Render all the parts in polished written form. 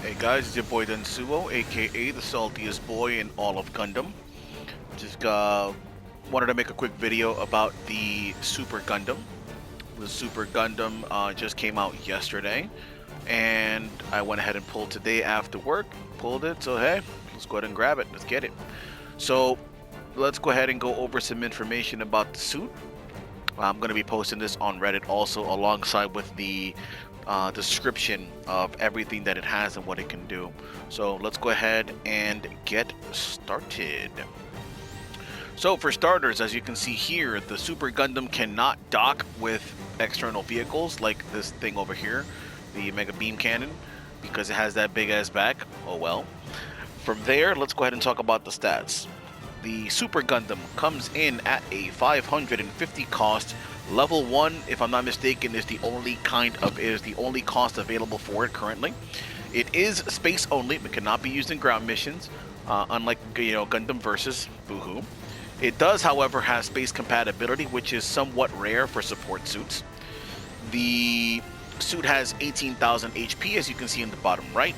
Hey guys, it's your boy Densuo, aka the saltiest boy in all of Gundam. Just wanted to make a quick video about the Super Gundam. The Super Gundam just came out yesterday, and I went ahead and pulled today after work. Pulled it, so hey, let's go ahead and grab it. Let's get it. So let's go ahead and go over some information about the suit. I'm going to be posting this on Reddit also alongside with the description of everything that it has and what it can do. So let's go ahead and get started. So for starters, as you can see here, the Super Gundam cannot dock with external vehicles like this thing over here, the Mega Beam Cannon, because it has that big ass back. Oh well. From there, let's go ahead and talk about the stats. The Super Gundam comes in at a 550 cost. Level 1, if I'm not mistaken, is the only cost available for it currently. It is space only, but cannot be used in ground missions, unlike Gundam Versus. Boohoo. It does, however, have space compatibility, which is somewhat rare for support suits. The suit has 18,000 HP, as you can see in the bottom right.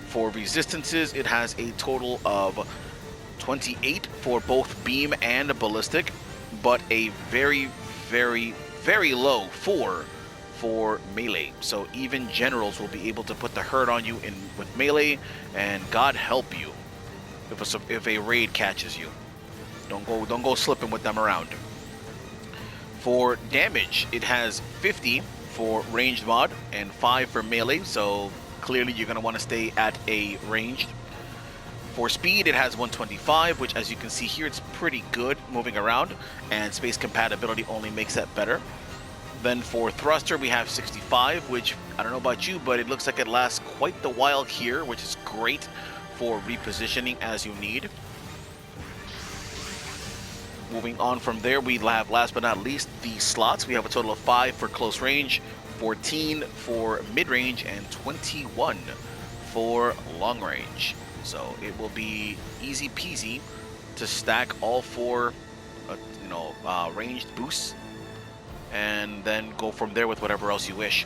For resistances, it has a total of 28 for both beam and ballistic, but a very, very low 4 for melee. So even generals will be able to put the hurt on you with melee, and God help you if a raid catches you. Don't go slipping with them around. For damage, it has 50 for ranged mod and 5 for melee. So clearly you're gonna want to stay at a ranged. For speed, it has 125, which as you can see here, it's pretty good moving around, and space compatibility only makes that better. Then for thruster, we have 65, which I don't know about you, but it looks like it lasts quite the while here, which is great for repositioning as you need. Moving on from there, we have, last but not least, the slots. We have a total of 5 for close range, 14 for mid-range, and 21 for long range. So it will be easy peasy to stack all 4 ranged boosts, and then go from there with whatever else you wish.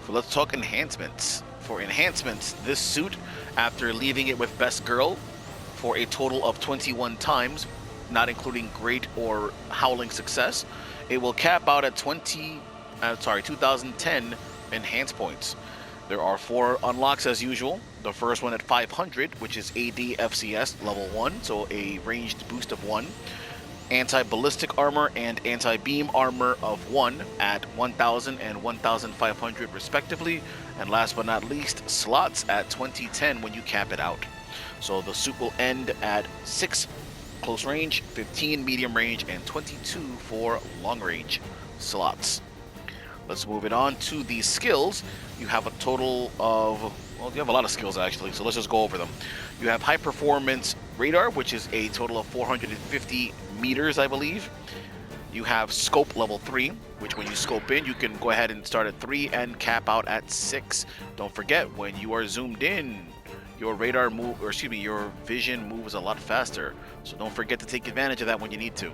So let's talk enhancements. For enhancements, this suit, after leaving it with Best Girl for a total of 21 times, not including Great or Howling Success, it will cap out at 2010 enhance points. There are 4 unlocks as usual. The first one at 500, which is AD FCS level 1, so a ranged boost of 1. Anti-ballistic armor and anti-beam armor of 1 at 1000 and 1500 respectively. And last but not least, slots at 2010 when you cap it out. So the suit will end at 6 close range, 15 medium range, and 22 for long range slots. Let's move it on to the skills. You have a total of, well, you have a lot of skills actually, so let's just go over them. You have high performance radar, which is a total of 450 meters, I believe. You have scope level 3, which when you scope in, you can go ahead and start at 3 and cap out at 6. Don't forget, when you are zoomed in, your radar move, or excuse me, your vision moves a lot faster. So don't forget to take advantage of that when you need to.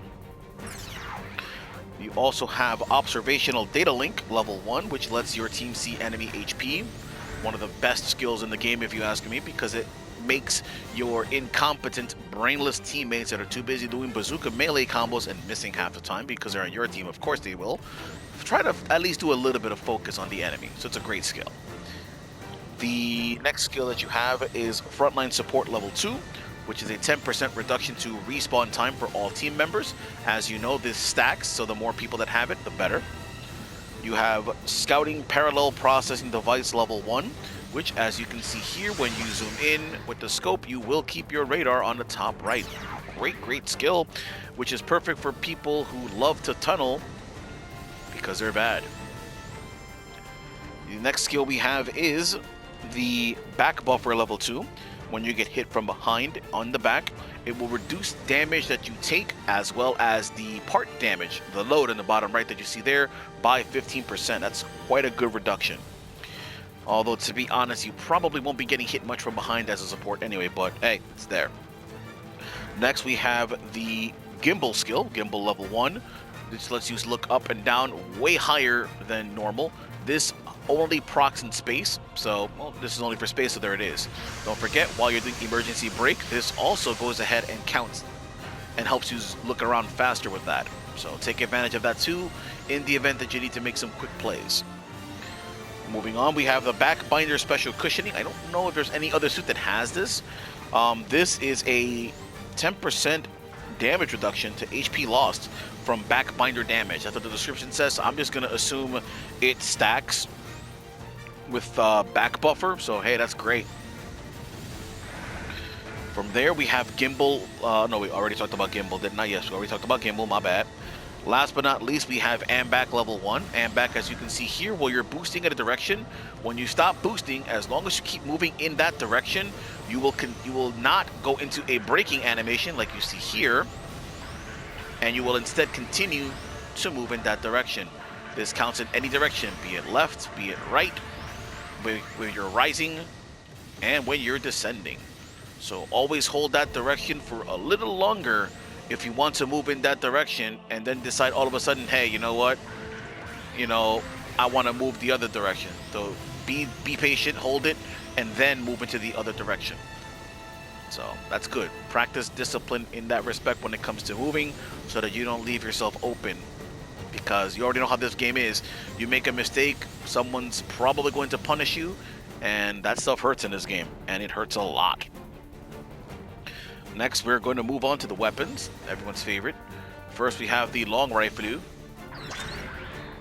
You also have Observational Data Link level 1, which lets your team see enemy HP. One of the best skills in the game, if you ask me, because it makes your incompetent, brainless teammates that are too busy doing bazooka melee combos and missing half the time because they're on your team, of course they will, try to at least do a little bit of focus on the enemy. So it's a great skill. The next skill that you have is Frontline Support level 2, which is a 10% reduction to respawn time for all team members. As you know, this stacks, so the more people that have it, the better. You have Scouting Parallel Processing Device level 1, which, as you can see here, when you zoom in with the scope, you will keep your radar on the top right. Great skill, which is perfect for people who love to tunnel because they're bad. The next skill we have is the Back Buffer level 2. When you get hit from behind on the back, it will reduce damage that you take as well as the part damage, the load in the bottom right that you see there, by 15%. That's quite a good reduction. Although, to be honest, you probably won't be getting hit much from behind as a support anyway, but hey, it's there. Next, we have the Gimbal skill, Gimbal level 1. This lets you look up and down way higher than normal. This only procs in space, so well, this is only for space, so there it is. Don't forget, while you're doing emergency brake, this also goes ahead and counts and helps you look around faster with that. So take advantage of that too in the event that you need to make some quick plays. Moving on, we have the Backbinder Special Cushioning. I don't know if there's any other suit that has this. This is a 10% damage reduction to HP lost from Backbinder damage. That's what the description says. So I'm just going to assume it stacks with back buffer, so hey, that's great. From there, we have Gimbal. No, we already talked about Gimbal, didn't I? Yes, we already talked about Gimbal, my bad. Last but not least, we have Ambac level 1. Ambac, as you can see here, while you're boosting in a direction, when you stop boosting, as long as you keep moving in that direction, you will not go into a braking animation like you see here, and you will instead continue to move in that direction. This counts in any direction, be it left, be it right, when you're rising, and when you're descending. So always hold that direction for a little longer if you want to move in that direction, and then decide all of a sudden, hey, you know what? I want to move the other direction. So be patient, hold it, and then move into the other direction. So that's good. Practice discipline in that respect when it comes to moving, so that you don't leave yourself open. Because you already know how this game is. You make a mistake, someone's probably going to punish you, and that stuff hurts in this game, and it hurts a lot. Next, we're going to move on to the weapons, everyone's favorite. First, we have the long rifle.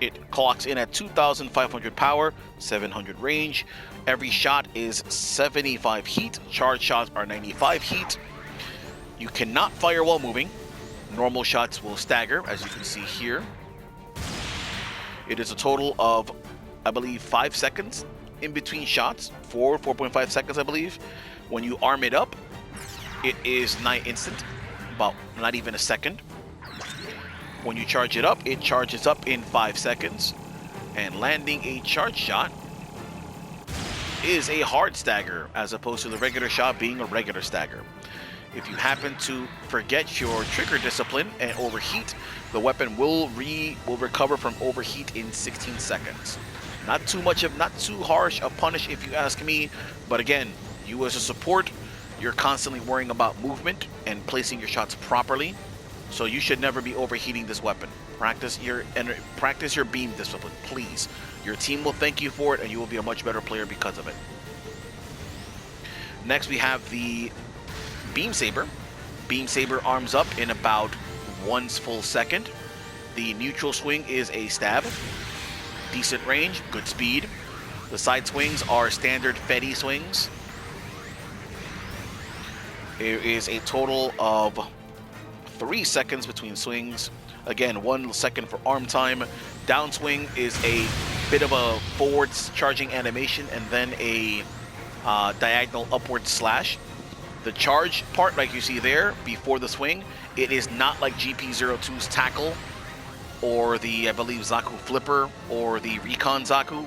It clocks in at 2,500 power, 700 range. Every shot is 75 heat. Charge shots are 95 heat. You cannot fire while moving. Normal shots will stagger, as you can see here. It is a total of, I believe, 5 seconds in between shots. 4.5 seconds, I believe. When you arm it up, it is nigh instant, about not even a second. When you charge it up, it charges up in 5 seconds. And landing a charge shot is a hard stagger, as opposed to the regular shot being a regular stagger. If you happen to forget your trigger discipline and overheat, the weapon will recover from overheat in 16 seconds. Not too harsh a punish if you ask me, but again, you as a support, you're constantly worrying about movement and placing your shots properly, so you should never be overheating this weapon. Practice your beam discipline, please. Your team will thank you for it, and you will be a much better player because of it. Next, we have the Beam Saber. Beam Saber arms up in about 1 full second. The neutral swing is a stab. Decent range, good speed. The side swings are standard Fetty swings. There is a total of 3 seconds between swings. Again, 1 second for arm time. Downswing is a bit of a forward charging animation, and then a diagonal upward slash. The charge part, like you see there, before the swing, it is not like GBO2's tackle, or the, I believe, Zaku flipper, or the Recon Zaku,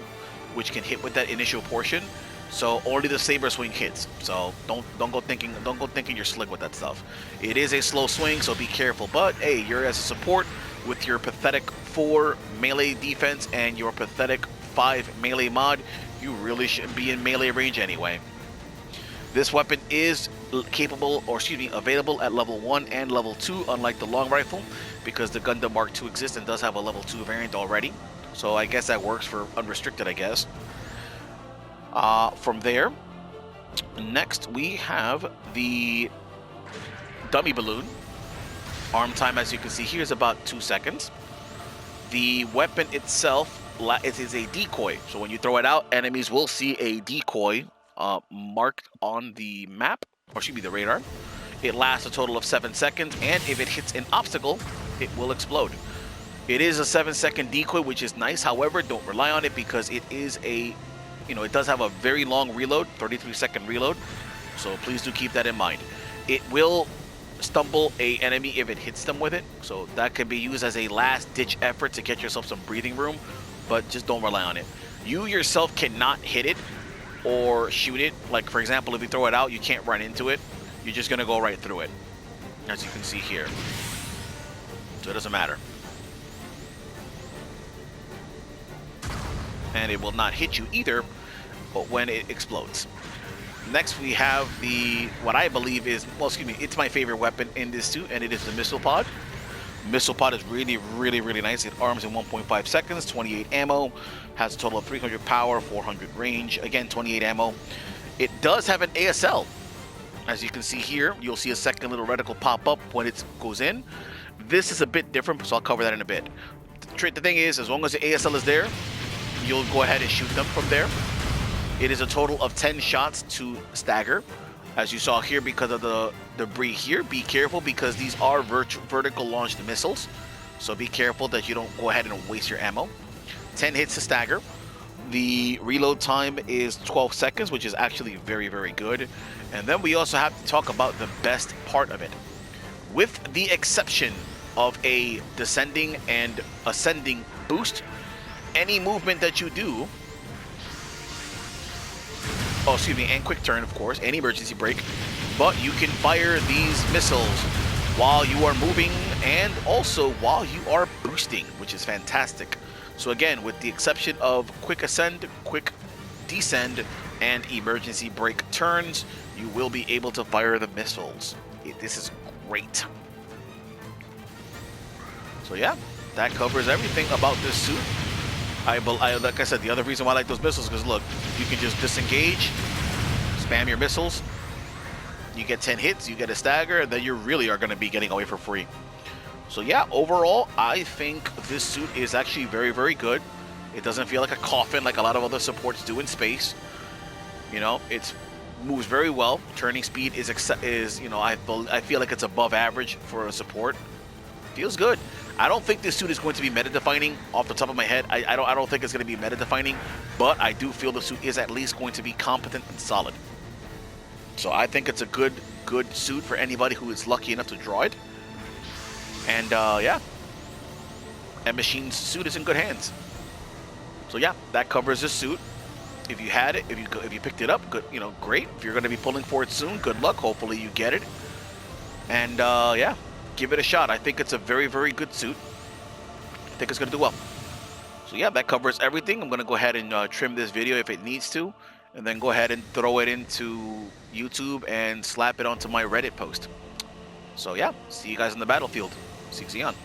which can hit with that initial portion. So only the Saber swing hits. So don't go thinking you're slick with that stuff. It is a slow swing, so be careful. But hey, you're as a support with your pathetic 4 melee defense and your pathetic 5 melee mod, you really shouldn't be in melee range anyway. This weapon is available at level 1 and level 2, unlike the long rifle, because the Gundam Mark II exists and does have a level 2 variant already. So I guess that works for unrestricted, I guess. From there, next we have the dummy balloon. Arm time, as you can see here, is about 2 seconds. The weapon itself, it is a decoy. So when you throw it out, enemies will see a decoy marked on the map, or excuse me, the radar. It lasts a total of 7 seconds, and if it hits an obstacle, it will explode. It is a 7-second decoy, which is nice. However, don't rely on it, because it is a, it does have a very long reload, 33-second reload. So please do keep that in mind. It will stumble a enemy if it hits them with it. So that can be used as a last-ditch effort to get yourself some breathing room, but just don't rely on it. You yourself cannot hit it or shoot it. Like, for example, if you throw it out, you can't run into it. You're just going to go right through it, as you can see here. So it doesn't matter. and it will not hit you either, but when it explodes. Next, we have what I believe is, well, excuse me, it's my favorite weapon in this suit, and it is the missile pod. Missile pod is really, really, really nice. It arms in 1.5 seconds, 28 ammo, has a total of 300 power, 400 range, again, 28 ammo. It does have an ASL. As you can see here, you'll see a second little reticle pop up when it goes in. This is a bit different, so I'll cover that in a bit. The thing is, as long as the ASL is there, you'll go ahead and shoot them from there. It is a total of 10 shots to stagger. As you saw here, because of the debris here, be careful because these are vertical launched missiles. So be careful that you don't go ahead and waste your ammo. 10 hits to stagger. The reload time is 12 seconds, which is actually very, very good. And then we also have to talk about the best part of it. With the exception of a descending and ascending boost, any movement that you do, and quick turn, of course, and emergency brake, but you can fire these missiles while you are moving and also while you are boosting, which is fantastic. So again, with the exception of quick ascend, quick descend, and emergency brake turns, you will be able to fire the missiles. This is great. So yeah, that covers everything about this suit. Like I said, the other reason why I like those missiles is because look, you can just disengage, spam your missiles, you get 10 hits, you get a stagger, and then you really are going to be getting away for free. So yeah, overall, I think this suit is actually very, very good. It doesn't feel like a coffin like a lot of other supports do in space. You know, it moves very well. Turning speed is I feel like it's above average for a support. Feels good. I don't think this suit is going to be meta-defining off the top of my head. I don't think it's going to be meta-defining, but I do feel the suit is at least going to be competent and solid. So I think it's a good suit for anybody who is lucky enough to draw it. And yeah, and Machine's suit is in good hands. So yeah, that covers this suit. If you had it, if you picked it up, good, great. If you're going to be pulling for it soon, good luck. Hopefully you get it. And yeah, give it a shot. I think it's a very, very good suit. I think it's going to do well. So yeah, that covers everything. I'm going to go ahead and trim this video if it needs to, and then go ahead and throw it into YouTube and slap it onto my Reddit post. So yeah, see you guys in the battlefield. 6 on.